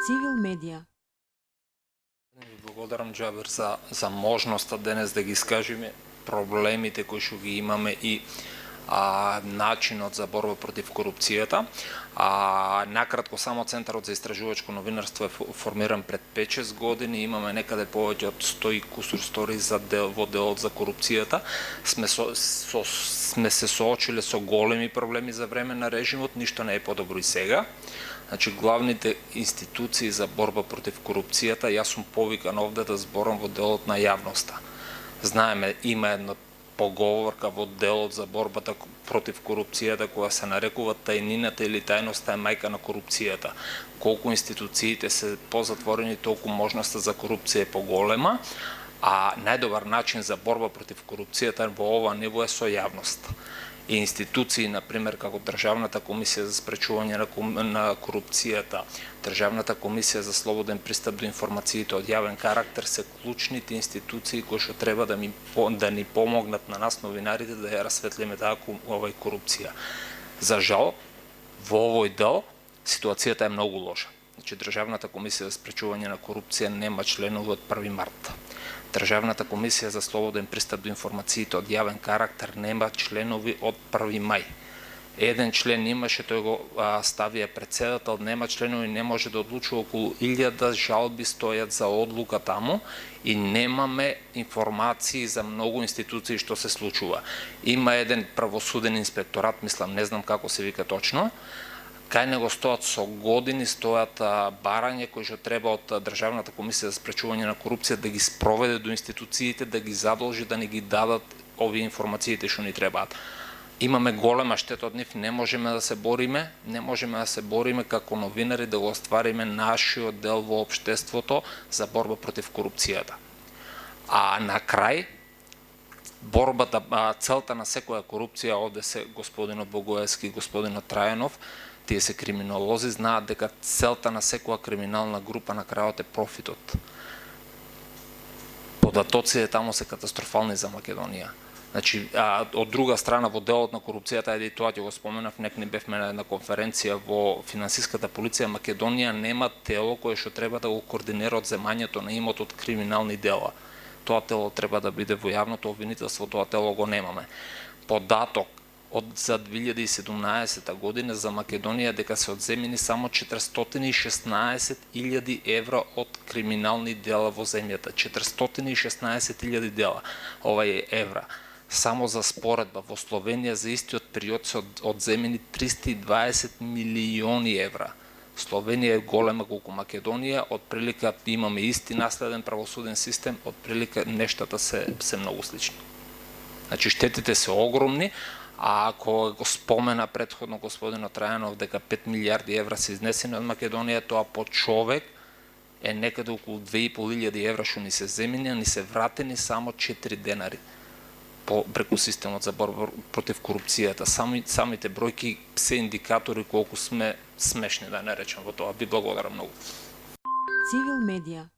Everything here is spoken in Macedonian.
Цивил медија. Ви благодарам, Джабер, за можноста денес да ги искажиме проблемите кои што ги имаме и начинот за борба против корупцијата. Накратко, само Центарот за истражувачко новинарство е формиран пред 5-6 години. Имаме некаде повеќе од 100 и кусур стори во делот за корупцијата. Сме се соочиле со големи проблеми за време на режимот, ништо не е подобро и сега. Значи, главните институции за борба против корупцијата, јас сум повикан овде да зборам во делот на јавноста. Знаеме, има една поговорка во делот за борбата против корупцијата која се нарекува тајнината или тајноста е мајка на корупцијата. Колку институциите се позатворени, толку можноста за корупција е поголема, а најдобар начин за борба против корупцијата во ова ниво е со јавност. И институции, например, како Државната комисија за спречување на корупцијата, Државната комисија за слободен пристап до информациите од јавен карактер се клучните институции кои што треба да ни помогнат на нас новинарите да ја расветлиме таа корупција. За жал, во овој дел ситуацијата е многу лоша. Значи, Државната комисија за спречување на корупција нема членови од 1 март. Државната комисија за слободен пристап до информациите од јавен карактер нема членови од 1 мај. Еден член имаше, тој го ставија председател, нема членови, не може да одлучува, околу 1000 жалби стојат за одлука таму и немаме информации за многу институции што се случува. Има еден правосуден инспекторат, мислам, не знам како се вика точно, кај него стојат со години, стојат барање кои што треба од Државната комисија за спречување на корупција да ги спроведе до институциите, да ги задолжи да ни ги дадат овие информациите што ни требаат. Имаме голема штета од нив, не можеме да се бориме како новинари да го оствариме нашиот дел во општеството за борба против корупцијата. А на крај, целта на секоја корупција, овде се господинот Богоевски и господинот Трајанов, тие се криминолози, знаат дека целта на секоја криминална група на крајот е профитот. Податоците таму се катастрофални за Македонија. Значи, од друга страна, во делот на корупцијата, и тоа ќе го споменав, некни бевме на една конференција во финансиската полиција, Македонија нема тело кое што треба да го координира одземањето на имот од криминални дела. Тоа тело треба да биде во јавното обвинителство, тоа тело го немаме. Податок за 2017 година за Македонија дека се одземени само 416.000 евра од криминални дела во земјата. 416.000 дела. Ова е евра. Само за споредба, во Словенија за истиот период се одземени 320 милиони евра. Словенија е голема колку Македонија, од прилика имаме исти наследен правосуден систем, од прилика нештата се многу слични. Значи, штетите се огромни. А ако го спомена предходно господинот Трајанов дека 5 милиарди евра се изнесени од Македонија, тоа по човек е некаде околу 2500 евра што ни се земени, а ни се вратени само 4 денари преку системот за борба против корупцијата. Самите бројки се индикатори колку сме смешни, да не речем во тоа. Ви благодарам многу. Цивил медија.